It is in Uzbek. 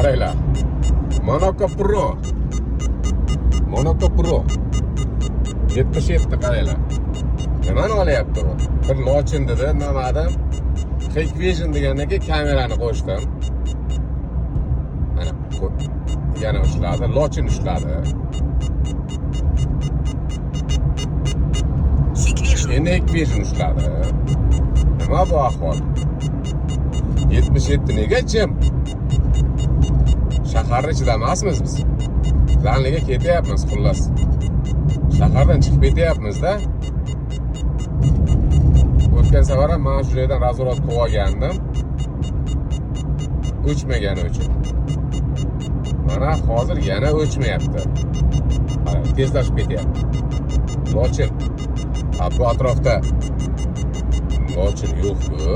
qaranglar. Monaco Pro 77 qaranglar. Nimani olyapti bu? Bir Lochin dedi, nimadan? Hikvision degandagi kamerani qo'shdim. Mana yana ushladi, Lochin ushladi. Endi Hikvision ushladi. Nima bu ahvol? 77 nega jim? Shaharning ichida emasmiz biz. Zanliga ketyapmiz xullas. Shahardan chiqib ketyapmiz-da. O'tgan safar ham mana shu yerdan razvorot qilib olgandim. O'chmagani uchun. Mana hozir yana o'chmayapti. Qarang, tezlashib ketyapti. Lochin. Bu atrofda Lochin yo'q-ku.